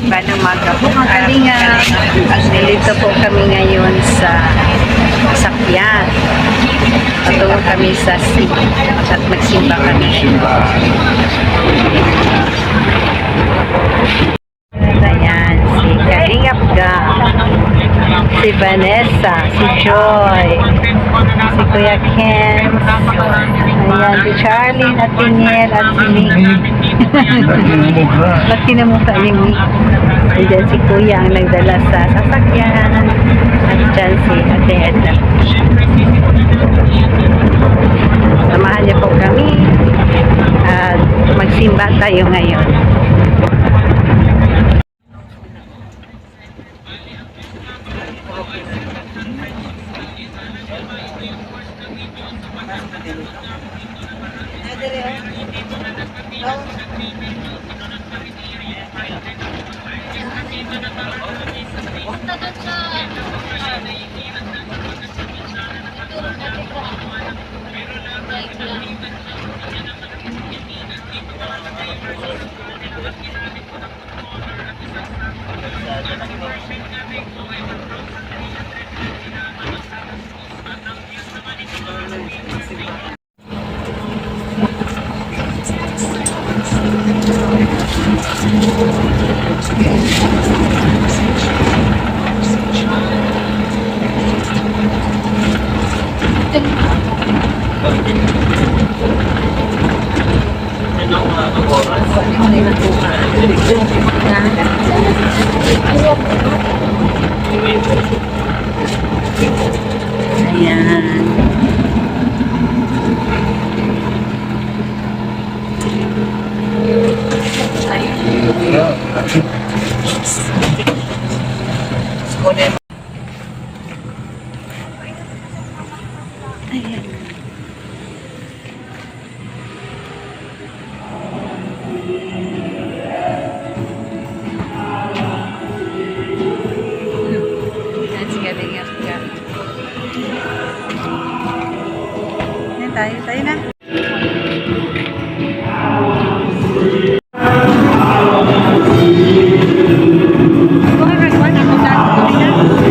Magandang umaga po mga kalinga. Nandito po kami ngayon sa Sakyan. Patungo kami sa SIG at magsimba kami. Ayan, si Kalingap Ga, si Vanessa, si Joy, si Kuya Ken, ayan, si Charlene at Tiniel at si Nick. Ba't kinamukha ni Nick? Ayan si Kuya ang nagdala sa sasakyan. At dyan si Ate Edna. Samahan niyo po kami at magsimba tayo ngayon. Ayan. Ayan. Tayo na. Bukan record ako dahil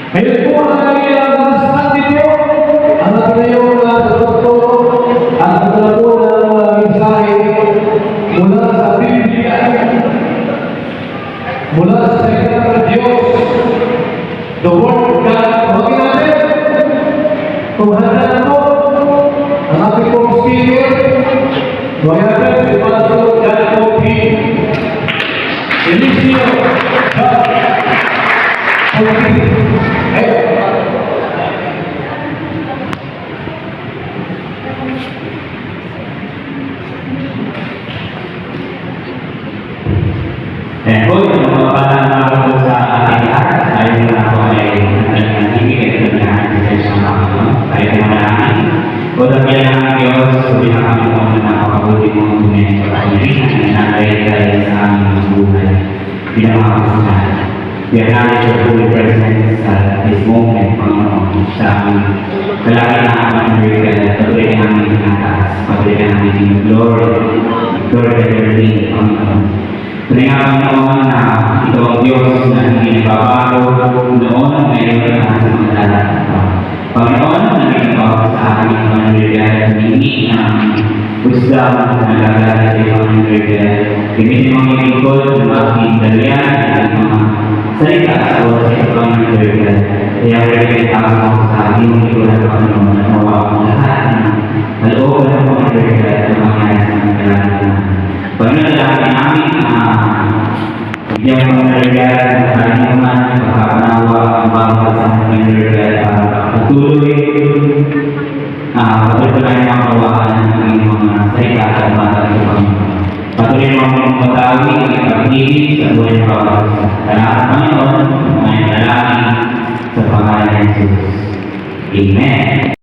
Ngayon po ang kanilang nasasandi po, ang kanilang doktor, at ang po ng mensahe mula sa Biblia, mula sa salita ng Diyos, the Word of God. Huwagin natin, kung handa na po, ang ating pong speaker, huwagin natin si Pastor John O.P. Eliseo, God, O.P. Dan po, yung mga pananaw po sa ating lahat, tayo na po ay nagiging at nagiging sa mga tayo po namin. O dagyan ng Diyos, sabi na kami po na napakabuti mo tunay sa pag-ibig na nagay sa aming buhay. Bilang mga kasunan. We acknowledge your holy presence at this moment, Panginoon, sa aming kalaki na aming miracle, patuloy na aming tinataas, patuloy na aming glory, glory to your name, Panginoon. Tunay nga Panginoon na ito ang Diyos na hindi nagbabago noon, ngayon at sa mga darating. Panginoon, naging bago sa aming mga nilagay at humingi ng wisdom na nagagala sa iyong mga nilagay. Gamitin mo ang lingkod ng aking dalian at mga salita sa oras sa ito ang nilagay. Kaya pinagkakita mo sa aking lingkod at Panginoon at nawa mo lahat ng kalooban ng mga nilagay at mga sa mga dalaman. Panginoon, lahat namin bigyan mo ng regalo ng kalimutan, pagkakanawa, ang bawat sa mga regalo para patuloy patuloy ang makawaan ng mga salita sa mga Panginoon. Patuloy mo ang matawi ang pag-ibig sa buhay ng bawat isa. Salamat Panginoon, may dalangin sa pangalan ng Jesus. Amen.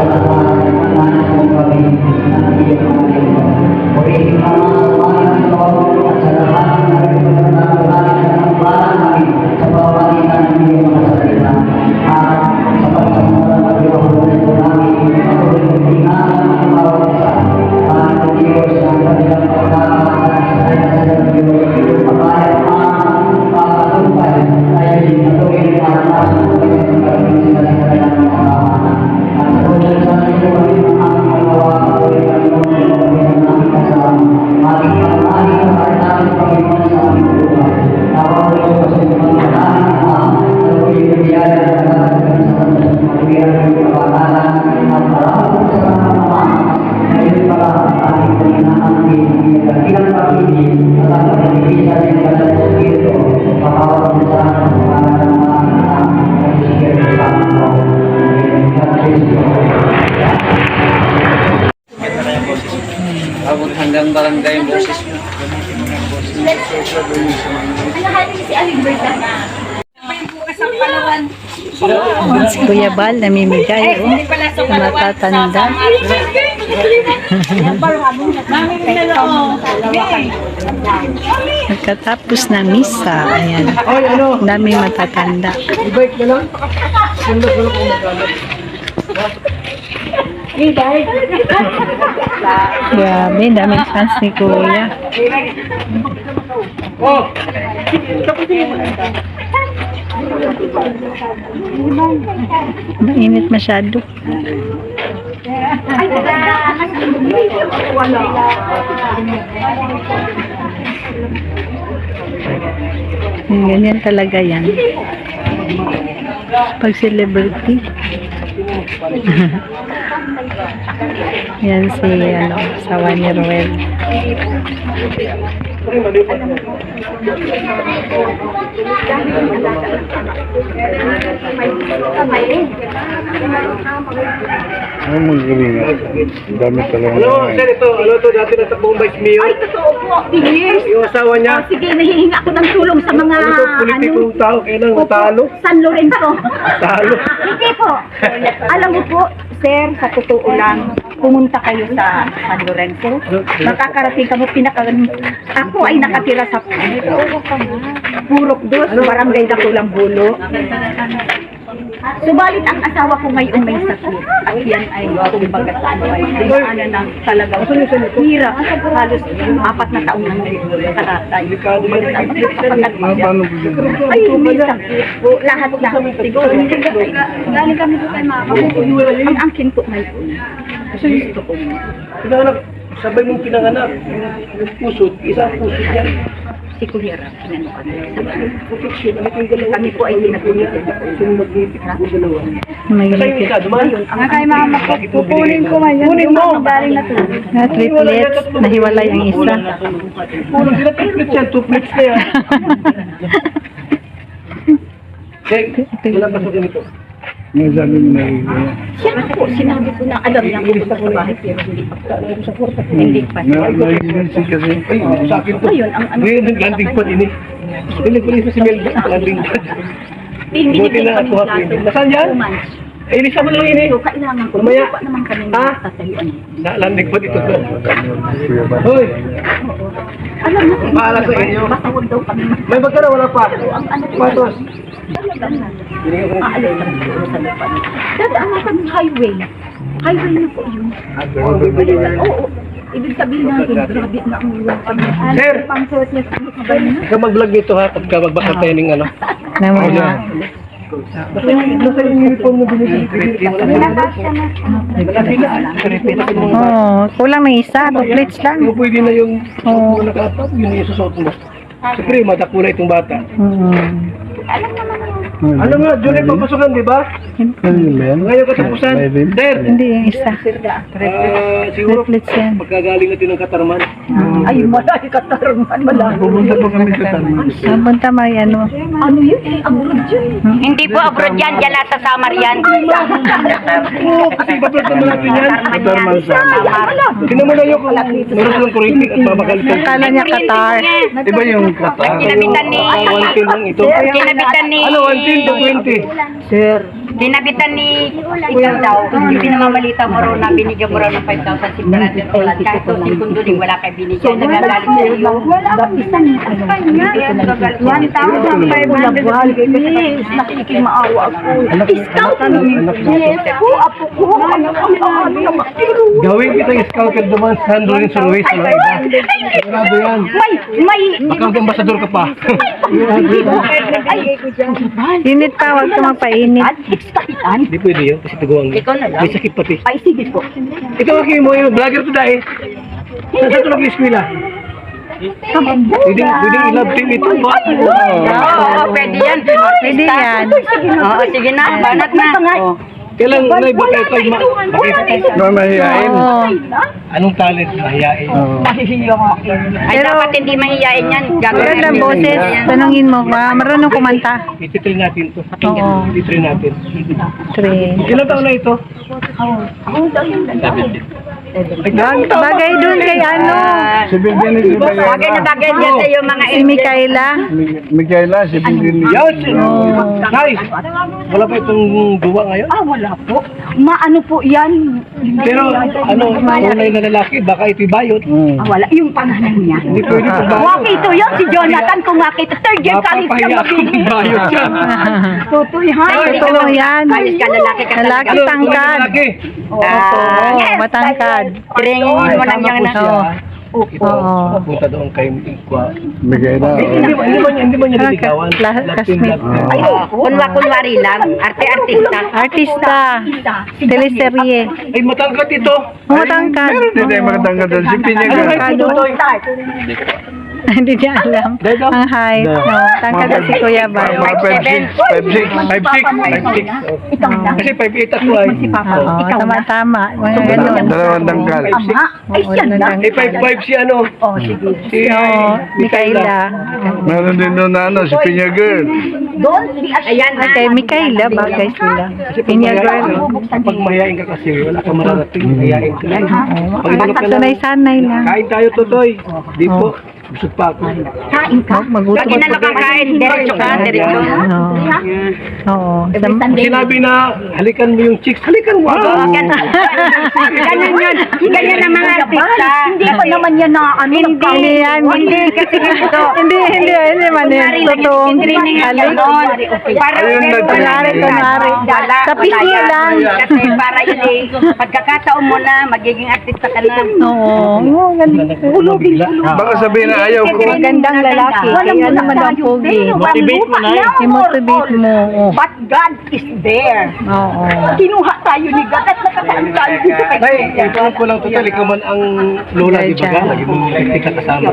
Sa lahat ng mga nasa kami, ng iyong mga Abot hanggang barangay yung boses mo. Si Kuya Bal, namimigay, oh. Sa matatanda. Pagkatapos na misa, ayan. Dami matatanda. I-bike na lang. Sundot mo lang kung magalit. Grabe, daming fans ni Kuya. Oh! Mainit masyado. Ganyan talaga yan. Pag celebrity. Yan si sawa ni Ruel. Ano mong galing nga? Ang dami talaga. Ano, sir, ito? Ano ito? Dati nasa Bombay Mayor? Ay, totoo po. Yes. Yung asawa niya? Oh, sige, nahihinga ako ng tulong sa mga, Ano ito? Politikong tao. Kailan natalo? San Lorenzo. Talo. Hindi po. Alam mo po, sir, sa totoo lang, pumunta kayo sa San Lorenzo. Makakarating ka mo ako ay nakatira sa Purok Dos, Barangay Dakulang Bulo. Subalit ang asawa ko ngayon may sakit. At yan ay kumbaga sa ano ay dinaanan ng talagang hirap. Halos 4 na taong nang karatay. Paano ba yun? Ay, may sakit po. Lahat na. Siguro. Galing kami po kay mama. Ang angkin po ngayon. Gusto ko. Pinanganak, sabay mong pinanganak. Yung puso, isang puso yan. Si Kuya Rap, pinano kami. Protection, ano yung dalawa? Kami po ay pinagpulitin. Yung mag-ibig na dalawa. May Kasi yung isa, dumaan. Ang kay mama ko, pupunin ko man yan. Kunin mo! Galing na to. na triplets, nahiwalay ang isa. Puro sila triplets yan, 2 plates na yan. Kaya, wala pa sa ganito. Ang sabi mo na Siya po, sinabi ko na alam niya pupunta sa bahay pero hindi pa. Hindi pa. naiinisip kasi. Ay, sa akin to. Ayun, ang ano. Ngayon, landing pad ini. Pinig ko rin sa si Melvin, landing pad. Buti na ako happy. Nasaan yan? 2 months. Ay, ilisa mo lang ini. So, kailangan ko. Mamaya. Pa naman kami Ha? tatayuan. Landing pad ito. Kuya ba? Hoy, Alam na. Paala sa inyo. Basta huwag daw kami may magkano wala pa? ang ano. Patos. Aalis kami siguro sa lupa. Dadaan na kami highway. Highway na po yun. Oo. Ibig sabihin natin, grabe na ang ulang kami. Sir! Pang suot niya sa mga Ikaw mag-vlog nito ha, pagka magbakal tayo ng ano. Na mga Nasa yung uniform na binigay. kulang na isa, 2 plates lang. Yung pwede na yung nakatap, yun yung susot mo. Siyempre, madakula itong bata. Ano nga, July papasukan, di ba? Ano yun ba yan? Ngayon katapusan. Sir, Hindi yung isa. siguro Triplets yan. pagkagaling natin ng Katarman. Ay, malaki katarungan. Malaki. Pupunta pa kami sa tanong. Punta may ano. Ano yun? Abroad yun. Hindi po abroad yan, dyan lahat sa Samar yan. Oo, kasi bablog naman natin yan. Katarman sa Tingnan mo na yung meron silang kuryente at mabakalitan. Kala niya Qatar. Di ba yung Qatar? Kinabitan ni... One lang ito. Kinabitan ni... Ano, 1 till to 20? Kinabitan ni... Ikaw daw, hindi pinamamalita mo rin na binigyan mo rin ng 5,600 ulan. Kahit to sekundo din wala kay binigyan. Nagagalit sa iyo. Yes, nakikimaawa ako. Scout yes, po, apo ko. Ano na matiro. Gawin kitang scouted naman sa Android sa Ruiz. Sigurado yan. May, Baka mag-ambasador ka pa. Init pa, huwag ka magpainit. Kapitan? Hindi pwede yun kasi tuguan mo. Ikaw na lang. May sakit pati. Ay, sige po. Ikaw aking mo yun, vlogger to dahil. Saan sa tulog eskwela? Pwedeng i-love team ito. Oo, pwede yan. Pwede yan. Oo, sige na, banat na. Kailan na iba kayo tayo Mamahiyain. Oo. Anong talent? Mahiyain. Oo. Ay, dapat hindi mahihiyain yan. Meron lang boses. Tanungin mo ba? Marunong kumanta. Ititrain natin ito. Oo. Ititrain natin. 3. Ilang taon na ito? Bagay dun kay ano, Si Bildin si Bagay na bagay dyan sa iyo mga si Mikaela. Mikaela, si Bildin. Nay, wala pa itong duwa ngayon? Ah, wala po. Maano po yan? Pero tunay na lalaki, baka ipibayot. Ah, wala. Yung pangalan niya. Hindi pwede ipibayot. Wakito yun, si Jonathan. Kung makita, third year college ka Mapapahiya akong mabili. bayot siya. Tutoy, ha? Totoo yan. Ayos ka, lalaki ka Lalaki talaga. tangkad. Lalaki. Oo, Yes, matangkad. Tingin mo lang yung na. Oo. Oo. Punta doon kay Kwa. Mikaela. Hindi mo niya niligawan. Classmate. Ay, opo. Kunwari lang, arte-artista. Artista. Teleserye. Ay, matangkat ito. Matangkad. Meron din tayo magandang doon. Si Pinyaga. Avocado. Hindi niya alam. Ang height. No. Tangkad na si Kuya Bal. Mga 5'6". 5'6". Ikaw na. Kasi 5'8" ako ay. Oo, tama-tama. Mga ganun. Dalawang dangkal. Ama. Ay, Oo, yan na. Eh, 5'5" si ano. Oh, sige. Si Oo, Mikaela. Meron din doon na si Pinyaga. Doon, di as... Ayan na. Kay Mikaela, bagay sila. Pinya girl. Pag mayayain ka kasi, wala kang mararating. Mayayain ka lang. Pag inulog ka lang, Sanay-sanay lang. kain tayo, Totoy. Di po. Busog pa ako. Kain ka. Magutom. Pag na nakakain, diretso ka, diretso. Oo. Oo. Sinabi na, halikan mo yung chicks. Halikan mo. Ganyan yun. Ganyan ang mga artista. Hindi pa naman yan na ano. Hindi yan. Hindi kasi ganito. Hindi man yan. Totoong halik. Para Ayun na, Kunwari. Sa PC lang. Kasi para yun eh, pagkakataon mo na, magiging artista ka na. Oo. Oo, ganun. Baka sabihin na ayaw ko. Magandang lalaki. Kaya naman ang pogi. Motivate mo na yun. I-motivate mo. Oo. But God is there. Oo. Kinuha tayo ni God at nakataan tayo dito kay Nay, ito ko lang, Totoy. Ikaw man ang lola, di ba? Lagi mo hindi ka kasama.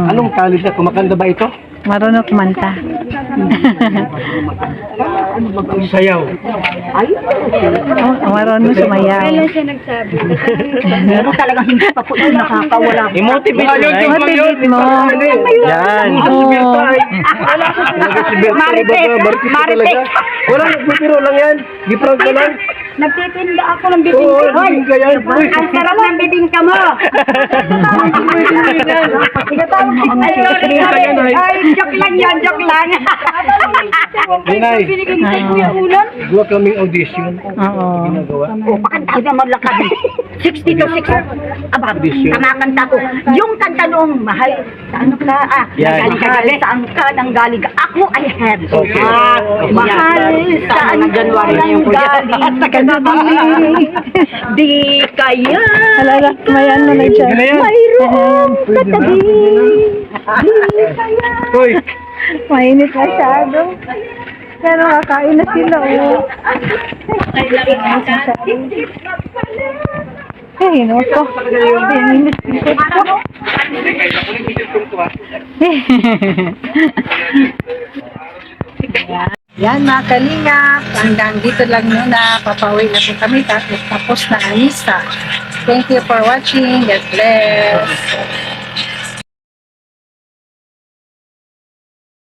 Anong talent na? Kumakanda ba ito? Marunong kumanta. Sayaw. Oo, marunong sumayaw. Pero talagang hindi pa po ito nakakawala. Motivate mo. Yan. Oo. Marites. Wala, nagbibiro lang yan. Giprank ka lang. Nagtitinda ako ng Oo, bibingka. naging ka yan. Uy, Ang sarap ng bibingka mo. Ay, joke lang yan, joke lang. Nay, gawa kaming audition. Oo. Ginagawa. O, pakanta naman lang kami. 60 to 6. Aba, kamakanta ko. Yung kanta noong mahal, sa ano ka, Yan. mahal, saan ka nang galing ka? Ako ay have. Okay. Mahal, saan ng January na yung nang galing? Di kaya. Alala, may ano na siya. Yan na yan. Mayroong katabi. Di kaya. Hoy, Mainit masyado. Pero kakain na sila, oh. Eh, no to. Mainit ko. Yan mga kalingap, hanggang dito lang muna, papauwi na po kami tapos na ang misa. Thank you for watching. God bless.